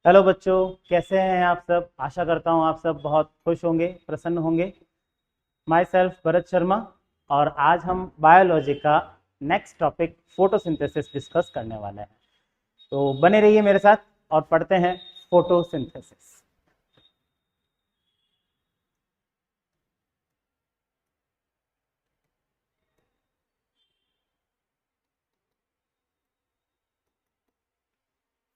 Hello बच्चों, कैसे हैं आप सब। आशा करता हूं आप सब बहुत खुश होंगे, प्रसन्न होंगे। My self Bharat Sharma. और आज हम बायोलॉजी का नेक्स्ट टॉपिक फोटोसिंथेसिस डिस्कस करने वाले हैं। तो बने रहिए मेरे साथ और पढ़ते हैं फोटोसिंथेसिस।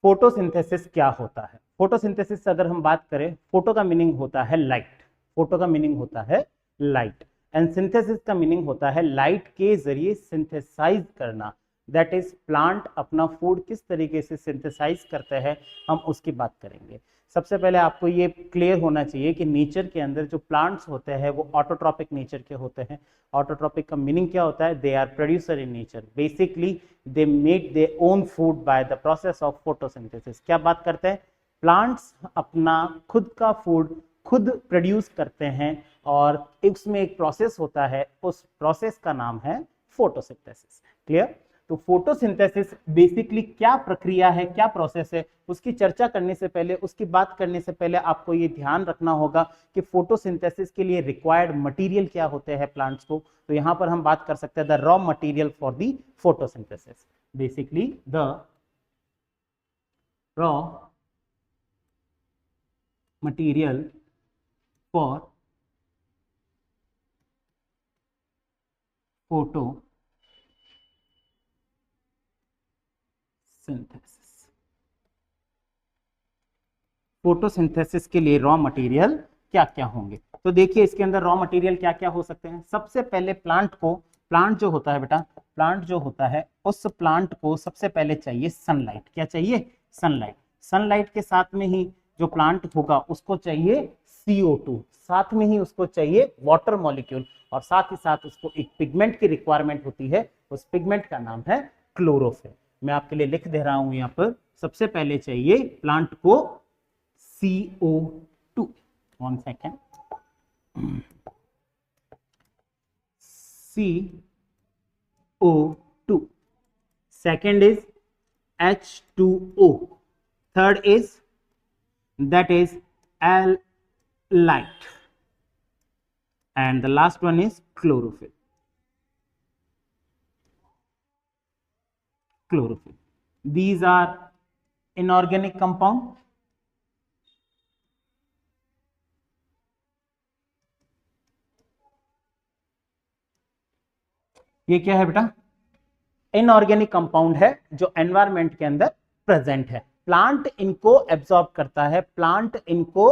फोटोसिंथेसिस क्या होता है? फोटोसिंथेसिस अगर हम बात करें, फोटो का मीनिंग होता है लाइट। फोटो का मीनिंग होता है लाइट एंड सिंथेसिस का मीनिंग होता है लाइट के जरिए सिंथेसाइज करना। दैट इज प्लांट अपना फूड किस तरीके से सिंथेसाइज करते हैं, हम उसकी बात करेंगे। सबसे पहले आपको ये क्लियर होना चाहिए कि नेचर के अंदर जो प्लांट्स होते हैं वो ऑटोट्रॉपिक नेचर के होते हैं। ऑटोट्रॉपिक का मीनिंग क्या होता है? They are producer in nature. Basically they make their own food by the process of photosynthesis. क्या बात करते हैं? प्लांट्स अपना खुद का फूड खुद प्रोड्यूस करते हैं और इसमें एक प्रोसेस होता है, उस प्रोसेस का नाम है फोटोसिंथेसिस। क्लियर? तो फोटोसिंथेसिस बेसिकली क्या प्रक्रिया है, क्या प्रोसेस है, उसकी चर्चा करने से पहले, उसकी बात करने से पहले आपको ये ध्यान रखना होगा कि फोटोसिंथेसिस के लिए रिक्वायर्ड मटेरियल क्या होते हैं प्लांट्स को। तो यहां पर हम बात कर सकते हैं the raw material for the photosynthesis. Basically the raw material for photosynthesis. Photosynthesis के लिए रॉ मटेरियल क्या क्या होंगे? तो देखिए इसके अंदर रॉ मटेरियल क्या क्या हो सकते हैं। सबसे पहले प्लांट जो होता है बेटा, प्लांट जो होता है उस प्लांट को सबसे पहले चाहिए सनलाइट। क्या चाहिए? सनलाइट। सनलाइट के साथ में ही जो प्लांट होगा उसको चाहिए CO2, साथ में ही उसको चाहिए वाटर मॉलिक्यूल, और साथ ही साथ उसको एक पिगमेंट की रिक्वायरमेंट होती है। उस पिगमेंट का नाम है क्लोरोफिल। मैं आपके लिए लिख दे रहा हूं यहां पर। सबसे पहले चाहिए प्लांट को CO2. 1 second. CO2. Second is H2O. Third is, that is light. And the last one is chlorophyll. Chlorophyll. These are inorganic compound. ये क्या है बेटा? इनऑर्गेनिक कंपाउंड है जो एनवायरमेंट के अंदर प्रेजेंट है। प्लांट इनको एब्सॉर्ब करता है, प्लांट इनको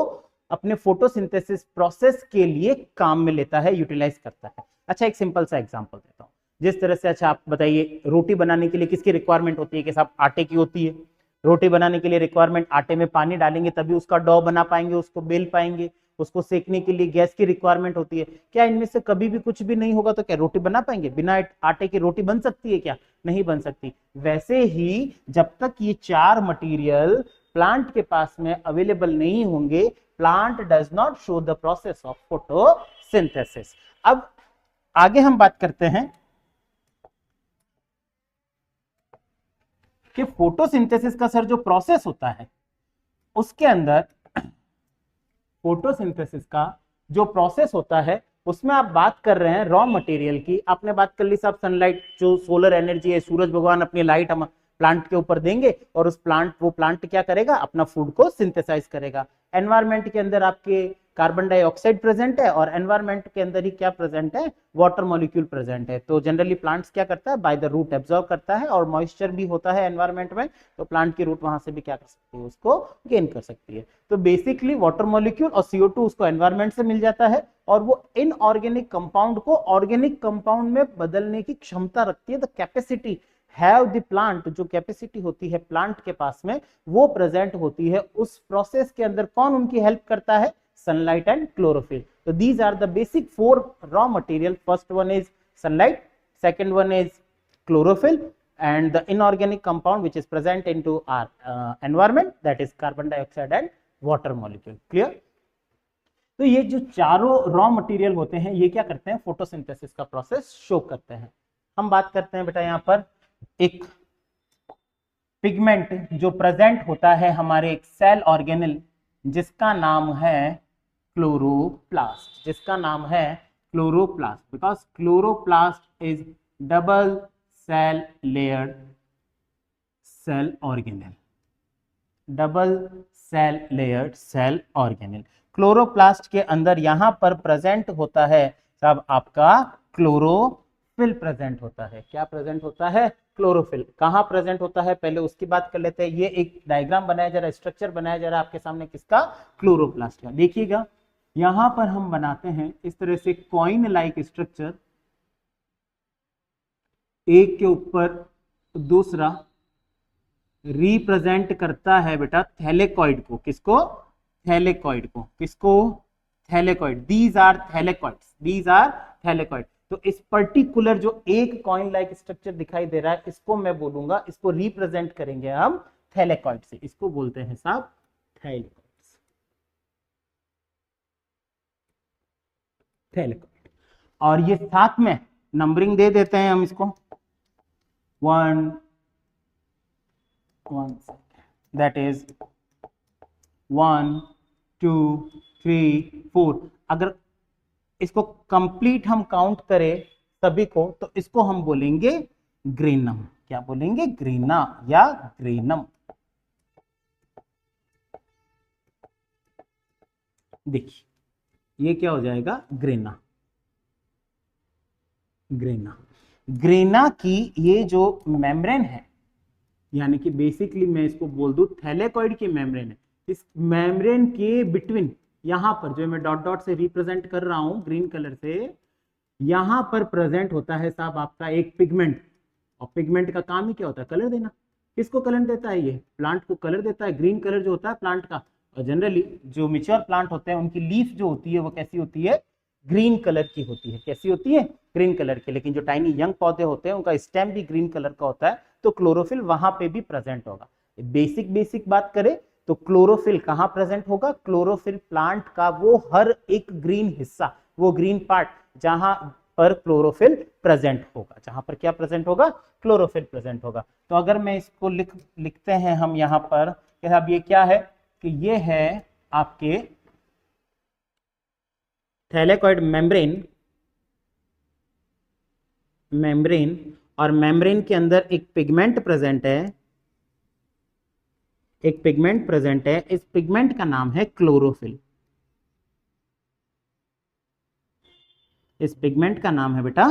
अपने फोटोसिंथेसिस प्रोसेस के लिए काम में लेता है, यूटिलाइज करता है। अच्छा, एक सिंपल सा एग्जांपल देता हूं। जिस तरह से, अच्छा आप बताइए, रोटी बनाने के लिए किसकी रिक्वायरमेंट होती है? कि साहब आटे की होती है। रोटी बनाने के लिए रिक्वायरमेंट, आटे में पानी डालेंगे तभी उसका डो बना पाएंगे, उसको बेल पाएंगे। उसको सेकने के लिए गैस की रिक्वायरमेंट होती है। क्या इनमें से कभी भी कुछ भी नहीं होगा तो क्या रोटी बना पाएंगे? बिना आटे की रोटी बन सकती है क्या? नहीं बन सकती। वैसे ही जब तक ये चार मटेरियल प्लांट के पास में अवेलेबल नहीं होंगे, plant does not show the process of photosynthesis. अब आगे हम बात करते हैं कि फोटोसिंथेसिस का सर जो प्रोसेस होता है उसके अंदर, फोटोसिंथेसिस का जो प्रोसेस होता है उसमें आप बात कर रहे हैं रॉ मटेरियल की। आपने बात कर ली साहब सनलाइट, जो सोलर एनर्जी है, सूरज भगवान अपनी लाइट हम प्लांट के ऊपर देंगे और वो प्लांट क्या करेगा? अपना फूड को सिंथेसाइज करेगा। एनवायरमेंट के अंदर आपके कार्बन डाइऑक्साइड प्रेजेंट है और एनवायरमेंट के अंदर ही क्या प्रेजेंट है? वाटर मॉलिक्यूल प्रेजेंट है। तो जनरली प्लांट्स क्या करता है? बाय द रूट एब्जॉर्ब करता है, और मॉइस्चर भी होता है एनवायरमेंट में, तो प्लांट की रूट वहां से भी क्या कर सकती है? उसको गेन कर सकती है। तो बेसिकली वाटर मॉलिक्यूल और CO2 उसको एनवायरमेंट से मिल जाता है, और वो इनऑर्गेनिक कंपाउंड को ऑर्गेनिक कंपाउंड में बदलने की क्षमता रखती है। The capacity have the plant, जो कैपेसिटी होती है प्लांट के पास में, वो प्रेजेंट होती है उस प्रोसेस के अंदर। कौन उनकी हेल्प करता है? Sunlight and chlorophyll. तो these are the basic 4 raw material. First one is sunlight, second one is chlorophyll, and the inorganic compound which is present into our environment, that is carbon dioxide and water molecule. Clear? तो ये जो चारों raw material होते हैं ये क्या करते हैं? फोटोसिंथेसिस का प्रोसेस शो करते हैं। हम बात करते हैं बेटा यहां पर एक पिगमेंट जो प्रेजेंट होता है हमारे एक सेल ऑर्गेनल जिसका नाम है क्लोरोप्लास्ट, जिसका नाम है chloroplast, because chloroplast is double cell layered cell organelle, double cell layered cell organelle. Chloroplast के अंदर यहां पर प्रेजेंट होता है सब आपका क्लोरोफिल प्रेजेंट होता है। क्या प्रेजेंट होता है? क्लोरोफिल। कहां प्रेजेंट होता है पहले उसकी बात कर लेते हैं। ये एक डायग्राम बनाया जा रहा है, स्ट्रक्चर बनाया जा रहा है आपके सामने, किसका? क्लोरोप्लास्ट का। देखिएगा यहां पर हम बनाते हैं इस तरह से कॉइन लाइक स्ट्रक्चर, एक के ऊपर दूसरा रिप्रेजेंट करता है बेटा थैलेकॉइड को। किसको? थैलेकॉइड को। किसको? Thylakoid. These are thylakoids, these are thylakoid. तो इस पर्टिकुलर जो एक कॉइन लाइक स्ट्रक्चर दिखाई दे रहा है इसको मैं बोलूंगा, इसको रिप्रेजेंट करेंगे हम थैलेकॉइड से। इसको बोलते हैं साहब थैलेकॉइड्स, थैलेकॉइड। और ये साथ में नंबरिंग दे देते हैं हम इसको, 1 that is 1 2 3 4। अगर इसको कंप्लीट हम काउंट करें सभी को तो इसको हम बोलेंगे ग्रेनम। क्या बोलेंगे? ग्रेना या ग्रेनम। देखिए ये क्या हो जाएगा? ग्रेना। ग्रेना, ग्रेना की ये जो मेम्ब्रेन है, यानी कि बेसिकली मैं इसको बोल दूं थैलेकॉइड की मेम्ब्रेन है, इस मेम्ब्रेन के बिटवीन यहां पर जो मैं डॉट डॉट से रिप्रेजेंट कर रहा हूं ग्रीन कलर से, यहां पर प्रेजेंट होता है साहब आपका एक पिगमेंट। और पिगमेंट का काम ही क्या होता है? कलर देना। किसको कलर देता है? ये प्लांट को कलर देता है। ग्रीन कलर जो होता है प्लांट का, और जनरली जो मेच्योर प्लांट होते हैं उनकी लीफ जो होती है वो कैसी होती है? ग्रीन कलर की होती है। कैसी होती है? ग्रीन कलर की। लेकिन जो टाइनी यंग पौधे होते हैं उनका स्टेम भी ग्रीन कलर का होता है, तो क्लोरोफिल वहां पे भी प्रेजेंट होगा। बेसिक बात करें तो क्लोरोफिल कहां प्रेजेंट होगा? क्लोरोफिल प्लांट का वो हर एक ग्रीन हिस्सा, वो ग्रीन पार्ट जहां पर क्लोरोफिल प्रेजेंट होगा, जहां पर क्या प्रेजेंट होगा? क्लोरोफिल प्रेजेंट होगा। तो अगर मैं इसको लिखते हैं हम यहां पर कि अब ये क्या है कि ये है आपके थैलेकॉइड मेम्ब्रेन, मेम्ब्रेन, और मेम्ब्रेन के अंदर एक पिगमेंट प्रेजेंट है, एक पिगमेंट प्रेजेंट है। इस पिगमेंट का नाम है क्लोरोफिल। इस पिगमेंट का नाम है बेटा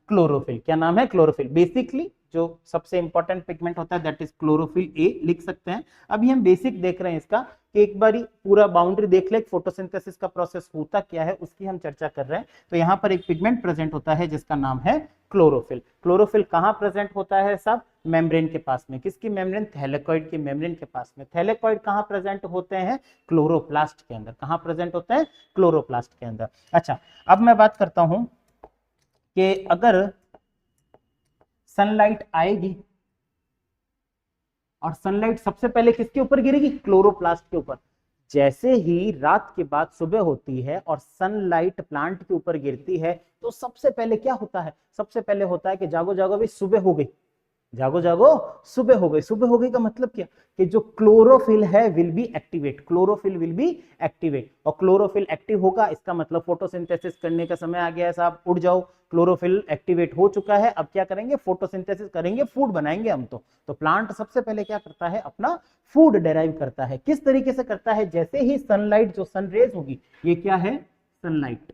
क्लोरोफिल। क्या नाम है? क्लोरोफिल। बेसिकली जो सबसे इंपॉर्टेंट पिगमेंट होता है दैट इज क्लोरोफिल ए, लिख सकते हैं। अभी हम बेसिक देख रहे हैं इसका कि एक बारी पूरा बाउंड्री देख ले, फोटोसिंथेसिस का प्रोसेस होता क्या है उसकी हम चर्चा कर रहे हैं। तो यहां पर एक पिगमेंट प्रेजेंट होता है जिसका नाम है क्लोरोफिल। क्लोरोफिल कहां प्रेजेंट होता है साहब? मेम्ब्रेन के पास में। किसकी मेम्ब्रेन? थैलेकॉइड की मेम्ब्रेन के पास में। थैलेकॉइड कहां प्रेजेंट होते हैं? क्लोरोप्लास्ट के अंदर। कहां प्रेजेंट होते हैं? क्लोरोप्लास्ट के अंदर। अच्छा, अब मैं बात करता हूं कि अगर सनलाइट आएगी और सनलाइट सबसे पहले किसके ऊपर गिरेगी? क्लोरोप्लास्ट के ऊपर। जैसे ही रात के बाद सुबह होती है और सनलाइट प्लांट के ऊपर गिरती है तो सबसे पहले क्या होता है? सबसे पहले होता है कि जागो जागो भाई सुबह हो गई, जागो जागो सुबह हो गई। सुबह हो गई का मतलब क्या? कि जो क्लोरोफिल है will be activate, chlorophyll will be activate. और क्लोरोफिल एक्टिव होगा इसका मतलब फोटोसिंथेसिस करने का समय आ गया है साहब, उठ जाओ। क्लोरोफिल एक्टिवेट हो चुका है, अब क्या करेंगे? फोटोसिंथेसिस करेंगे, फूड बनाएंगे हम। तो प्लांट सबसे पहले क्या करता है? अपना फूड डेराइव करता है। किस तरीके से करता है? जैसे ही सनलाइट, जो सनरेज होगी, ये क्या है? सनलाइट।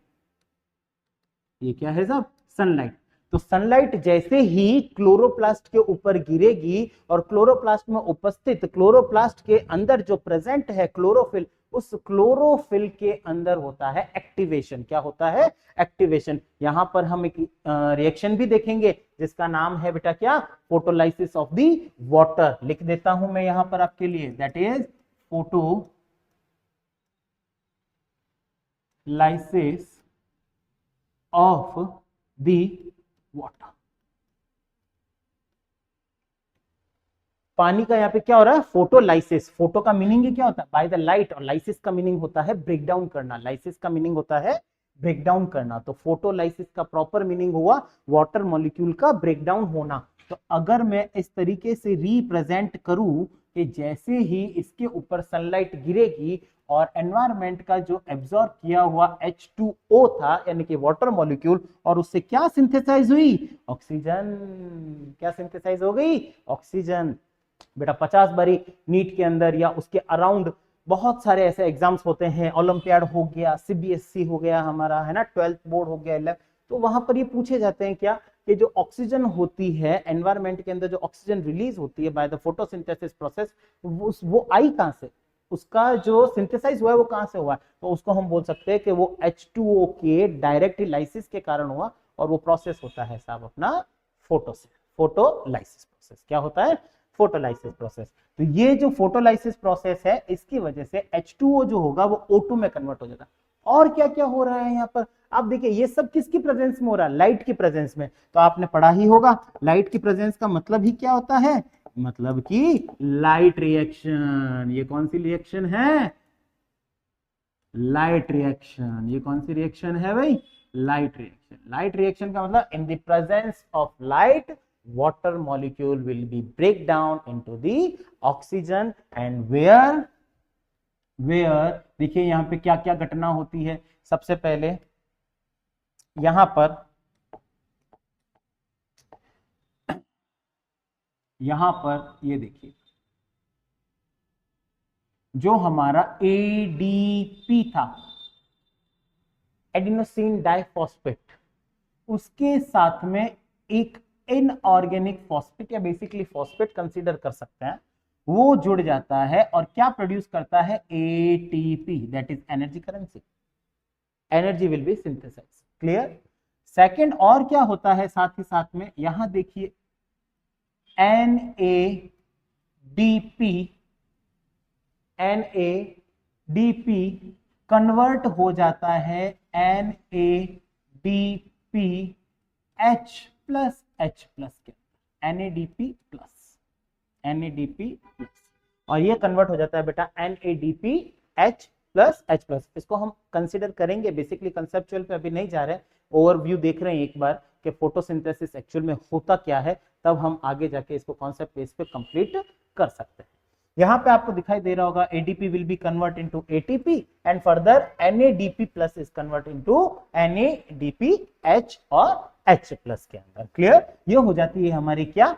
ये क्या है साहब? सनलाइट। तो सनलाइट जैसे ही क्लोरोप्लास्ट के ऊपर गिरेगी और क्लोरोप्लास्ट में उपस्थित, क्लोरोप्लास्ट के अंदर जो प्रेजेंट है क्लोरोफिल, उस क्लोरोफिल के अंदर होता है एक्टिवेशन। क्या होता है? एक्टिवेशन। यहां पर हम एक रिएक्शन भी देखेंगे जिसका नाम है बेटा क्या? Photolysis of the water. लिख देता हूं मैं यहां पर आपके लिए, that is photolysis of the water. पानी का यहाँ पे क्या हो रहा है? फोटोलाइसिस। फोटो का मीनिंग ही क्या होता है? बाय द लाइट, और लाइसिस का मीनिंग होता है ब्रेक डाउन करना। लाइसिस का मीनिंग होता है ब्रेकडाउन करना। तो फोटोलाइसिस का प्रॉपर मीनिंग हुआ वाटर मॉलिक्यूल का ब्रेकडाउन होना। तो अगर मैं इस तरीके से रिप्रेजेंट करूं कि जैसे ही इसके ऊपर सनलाइट गिरेगी और एनवायरमेंट का जो एब्जॉर्ब किया हुआ H2O था यानी कि वाटर मॉलिक्यूल, और उससे क्या सिंथेसाइज हुई, ऑक्सीजन। क्या सिंथेसाइज हो गई, ऑक्सीजन। बेटा 50 बारी नीट के अंदर या उसके अराउंड बहुत सारे ऐसे एग्जाम्स होते हैं, ओलंपियाड हो गया, सीबीएसई हो गया हमारा, है ना, 12th बोर्ड हो गया, 11, तो वहां पर ये पूछे जाते हैं क्या कि जो ऑक्सीजन होती है एनवायरमेंट के अंदर, जो ऑक्सीजन रिलीज होती है बाय द फोटोसिंथेसिस प्रोसेस, वो आई कहां से, उसका जो सिंथेसाइज हुआ है वो कहां से हुआ है, तो उसको हम बोल सकते हैं कि वो H2O के डायरेक्ट लाइसिस के कारण हुआ। और वो प्रोसेस होता है साहब अपना फोटोलाइसिस प्रोसेस। क्या होता है, फोटोलाइसिस प्रोसेस। तो ये जो फोटोलाइसिस प्रोसेस है इसकी वजह से H2O जो होगा वो O2 में कन्वर्ट हो जाता। और क्या क्या हो रहा है यहाँ पर, आप देखिए ये सब किसकी प्रेजेंस में हो रहा है, लाइट की प्रेजेंस में। तो आपने पढ़ा ही होगा लाइट की प्रेजेंस का मतलब ही क्या होता है, मतलब कि लाइट रिएक्शन। ये कौन सी रिएक्शन है, लाइट रिएक्शन। ये कौन सी रिएक्शन है भाई, लाइट रिएक्शन। लाइट रिएक्शन का मतलब in the presence of light water molecule will be break down into the oxygen and where देखिए यहां पे क्या क्या घटना होती है। सबसे पहले यहां पर ये देखिए जो हमारा एडीपी था, एडिनोसिन डाइफॉस्फेट, उसके साथ में एक इनऑर्गेनिक फॉस्फेट या बेसिकली फॉस्फेट कंसीडर कर सकते हैं, वो जुड़ जाता है और क्या प्रोड्यूस करता है, ATP, that is energy currency. Energy will be synthesize. Clear. Second और क्या होता है साथ ही साथ में, यहां देखिए NADP, NADP कन्वर्ट हो जाता है NADPH प्लस H प्लस के, NADP प्लस, NADP प्लस, और ये कन्वर्ट हो जाता है बेटा NADPH प्लस H प्लस। इसको हम कंसिडर करेंगे, बेसिकली कंसेप्चुअल पे अभी नहीं जा रहे हैं, ओवरव्यू देख रहे हैं एक बार कि फोटोसिंथेसिस एक्चुअल में होता क्या है, तब हम आगे जाके इसको कॉन्सेप्ट बेस पे कंप्लीट कर सकते हैं। यहां पे आपको दिखाई दे रहा होगा ADP will be convert into ATP and further NADP plus is convert into NADPH और H प्लस के अंदर। क्लियर। ये हो जाती है हमारी क्या,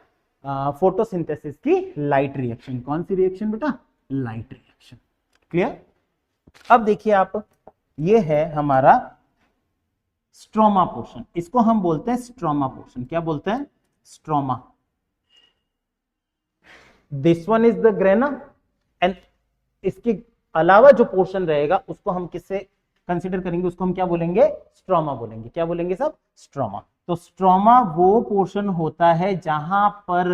फोटोसिंथेसिस की लाइट रिएक्शन। कौन सी रिएक्शन बेटा, लाइट रिएक्शन। क्लियर। अब देखिए आप, ये है हमारा स्ट्रोमा पोर्शन, इसको हम बोलते हैं स्ट्रोमा पोर्शन। क्या बोलते हैं, stroma. This one is the grana and इसके अलावा जो पोर्शन रहेगा उसको हम किससे कंसीडर करेंगे, उसको हम क्या बोलेंगे, स्ट्रोमा बोलेंगे। क्या बोलेंगे सब, स्ट्रोमा। तो स्ट्रोमा वो पोर्शन होता है जहां पर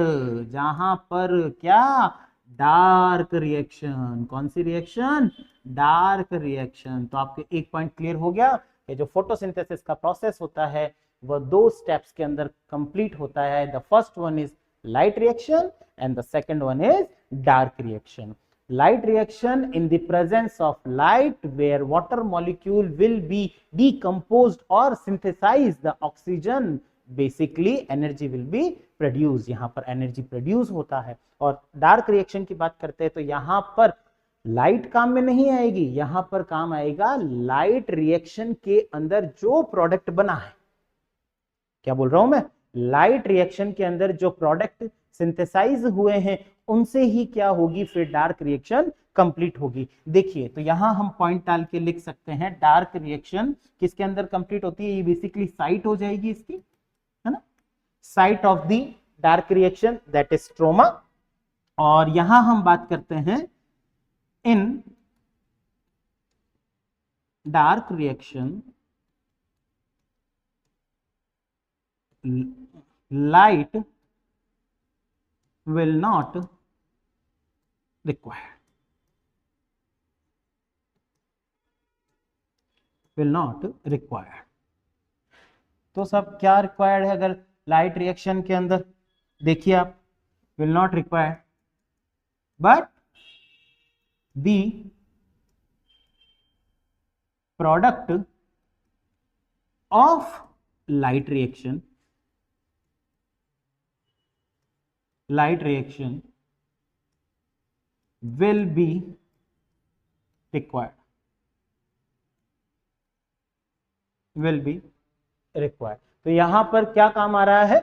क्या, डार्क रिएक्शन। कौन सी रिएक्शन, डार्क रिएक्शन। तो आपके एक पॉइंट क्लियर हो गया कि जो फोटोसिंथेसिस का प्रोसेस होता है वह दो स्टेप्स के अंदर कंप्लीट होता है। The first one is light reaction and the second one is dark reaction. Light reaction in the presence of light where water molecule will be decomposed or synthesize the oxygen, basically energy will be produced। यहां पर energy produce होता है। और dark reaction की बात करते हैं तो यहां पर लाइट काम में नहीं आएगी, यहां पर काम आएगा लाइट रिएक्शन के अंदर जो प्रोडक्ट बना है। क्या बोल रहा हूं मैं, लाइट रिएक्शन के अंदर जो प्रोडक्ट सिंथेसाइज हुए हैं उनसे ही क्या होगी, फिर डार्क रिएक्शन कंप्लीट होगी। देखिए तो यहां हम पॉइंट डाल के लिख सकते हैं डार्क रिएक्शन किसके अंदर कंप्लीट होती है, ये बेसिकली साइट हो जाएगी इसकी, है ना, site of the dark reaction that is stroma. और यहां हम बात करते हैं इन dark reaction light will not required, will not required। तो सब क्या रिक्वायर्ड है अगर लाइट रिएक्शन के अंदर, देखिए आप, will not required but the product of light reaction will be required, तो यहां पर क्या काम आ रहा है,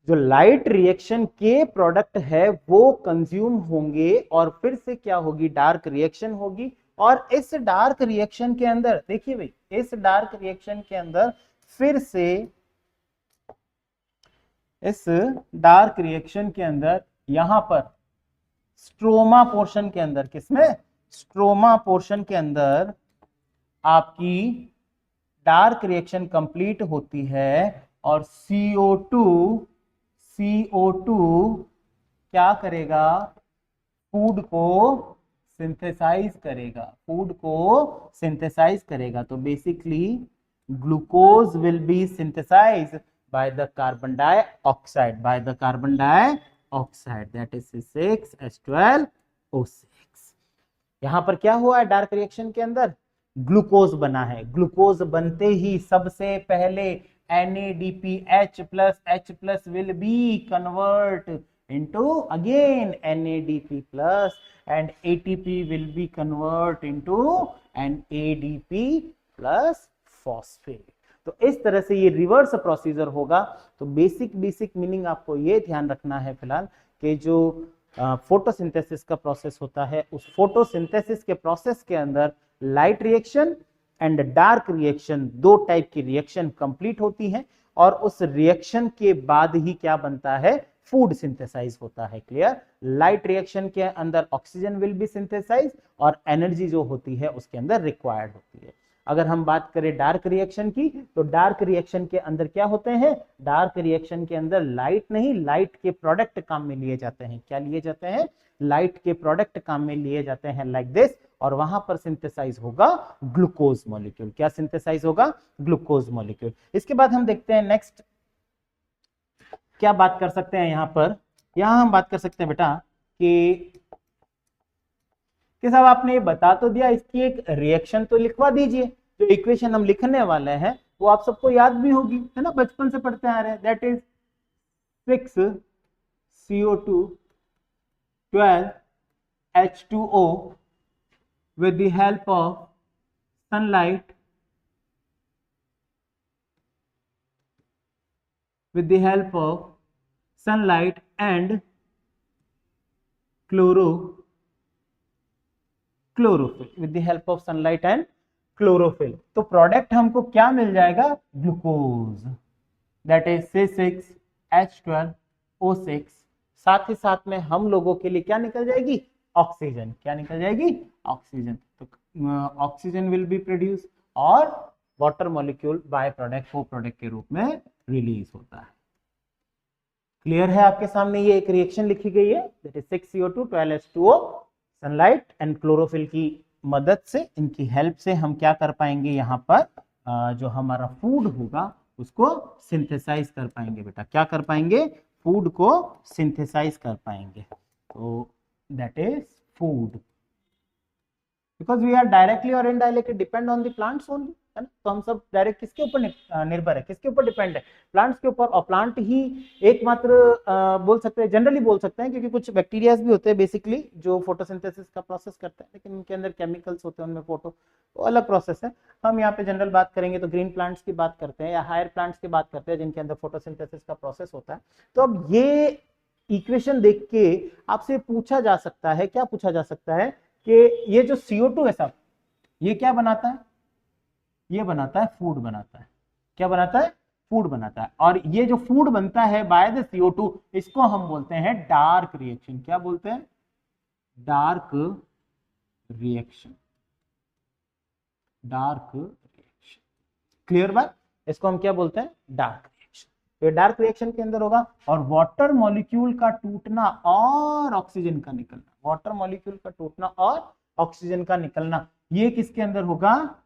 जो लाइट रिएक्शन के प्रोडक्ट है वो कंज्यूम होंगे और फिर से क्या होगी, डार्क रिएक्शन होगी। और इस डार्क रिएक्शन के अंदर देखिए भाई, इस डार्क रिएक्शन के अंदर फिर से इस डार्क रिएक्शन के अंदर यहां पर स्ट्रोमा पोर्शन के अंदर, किसमें, स्ट्रोमा पोर्शन के अंदर आपकी डार्क रिएक्शन कंप्लीट होती है और CO2 क्या करेगा, फूड को सिंथेसाइज करेगा, तो basically glucose will be synthesize by the carbon dioxide, that is C6H12O6। यहां पर क्या हुआ है, डार्क रिएक्शन के अंदर ग्लूकोज बना है। ग्लूकोज बनते ही सबसे पहले NADPH plus H plus will be convert into again NADP plus and ATP will be convert into an ADP plus phosphate। तो इस तरह से ये रिवर्स प्रोसीजर होगा। तो बेसिक मीनिंग आपको ये ध्यान रखना है फिलहाल कि जो फोटोसिंथेसिस का प्रोसेस होता है, उस फोटोसिंथेसिस के प्रोसेस के अंदर light reaction and dark reaction, दो टाइप की रिएक्शन कंप्लीट होती हैं और उस रिएक्शन के बाद ही क्या बनता है, फूड सिंथेसाइज होता है। क्लियर, लाइट रिएक्शन के अंदर ऑक्सीजन विल बी सिंथेसाइज और एनर्जी जो होती है उसके अंदर रिक्वायर्ड होती है। अगर हम बात करें डार्क रिएक्शन की, तो डार्क रिएक्शन के अंदर क्या होते हैं, डार्क रिएक्शन के अंदर लाइट नहीं, लाइट के प्रोडक्ट काम में लिए जाते हैं। क्या लिए जाते हैं, लाइट के प्रोडक्ट काम में लिए जाते हैं, लाइक दिस। और वहां पर सिंथेसाइज होगा ग्लूकोज मॉलिक्यूल। क्या सिंथेसाइज होगा, ग्लूकोज मॉलिक्यूल। इसके बाद हम देखते हैं नेक्स्ट क्या बात कर सकते हैं। यहां हम बात कर सकते हैं बेटा कि साहब आपने ये बता तो दिया, इसकी एक रिएक्शन तो लिखवा दीजिए। जो इक्वेशन हम लिखने वाले हैं वो आप सबको याद भी होगी, है ना, बचपन से पढ़ते आ रहे हैं। That is 6CO2 12H2O with the help of sunlight and chlorophyll, with the help of sunlight and chlorophyll. तो प्रोडक्ट हमको क्या मिल जाएगा, ग्लूकोज, दैट इज C6H12O6। साथ ही साथ में हम लोगों के लिए क्या निकल जाएगी, ऑक्सीजन। क्या निकल जाएगी, ऑक्सीजन। तो ऑक्सीजन विल बी प्रोड्यूस और वाटर मॉलिक्यूल बाय प्रोडक्ट को प्रोडक्ट के रूप में रिलीज होता है। क्लियर है आपके सामने, ये एक रिएक्शन लिखी गई है, that is 6CO2 12H2O। Sunlight and chlorophyll की मदद से, इनकी हेल्प से हम क्या कर पाएंगे, यहाँ पर जो हमारा फूड होगा उसको सिंथेसाइज कर पाएंगे। बेटा क्या कर पाएंगे, फूड को सिंथेसाइज कर पाएंगे। तो that is food, because we are directly और indirectly depend on the plants only, है ना। तो हम सब डायरेक्ट किसके ऊपर निर्भर है, किसके ऊपर डिपेंड है, प्लांट्स के ऊपर। और प्लांट ही एकमात्र बोल सकते हैं, जनरली बोल सकते हैं, क्योंकि कुछ बैक्टीरियाज भी होते हैं बेसिकली जो फोटोसिंथेसिस का प्रोसेस करते हैं, लेकिन उनके अंदर केमिकल्स होते हैं, उनमें फोटो वो अलग प्रोसेस है। हम यहाँ पे जनरल बात करेंगे तो ग्रीन प्लांट्स की बात करते हैं या हायर प्लांट्स की बात करते हैं जिनके अंदर फोटोसिंथेसिस का प्रोसेस होता है। तो अब ये इक्वेशन देख के आपसे पूछा जा सकता है, क्या पूछा जा सकता है कि ये जो CO2 है साहब, ये क्या बनाता है, ये बनाता है फूड बनाता है। क्या बनाता है, फूड बनाता है। और ये जो फूड बनता है बाय द CO2, इसको हम बोलते हैं डार्क रिएक्शन। क्या बोलते हैं, dark reaction, dark reaction. Clear बात, इसको हम क्या बोलते हैं, डार्क रिएक्शन। ये डार्क रिएक्शन के अंदर होगा और वाटर मॉलिक्यूल का टूटना और ऑक्सीजन का निकलना, वाटर मॉलिक्यूल का टूटना और ऑक्सीजन का निकलना, ये किसके अंदर होगा,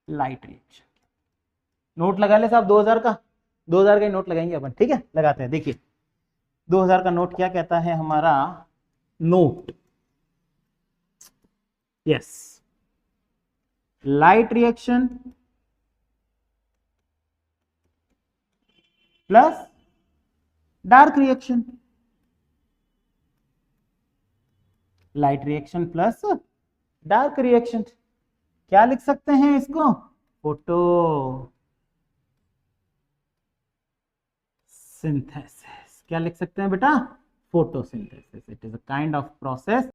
लाइट रिएक्शन। नोट लगा ले साहब, 2000 का, 2000 का नोट लगाएंगे अपन, ठीक है, लगाते हैं। देखिए 2000 का नोट क्या कहता है हमारा note, yes, light reaction plus dark reaction, light reaction plus dark reaction. क्या लिख सकते हैं इसको? Photo synthesis. क्या लिख सकते हैं बेटा? Photosynthesis. It is a kind of process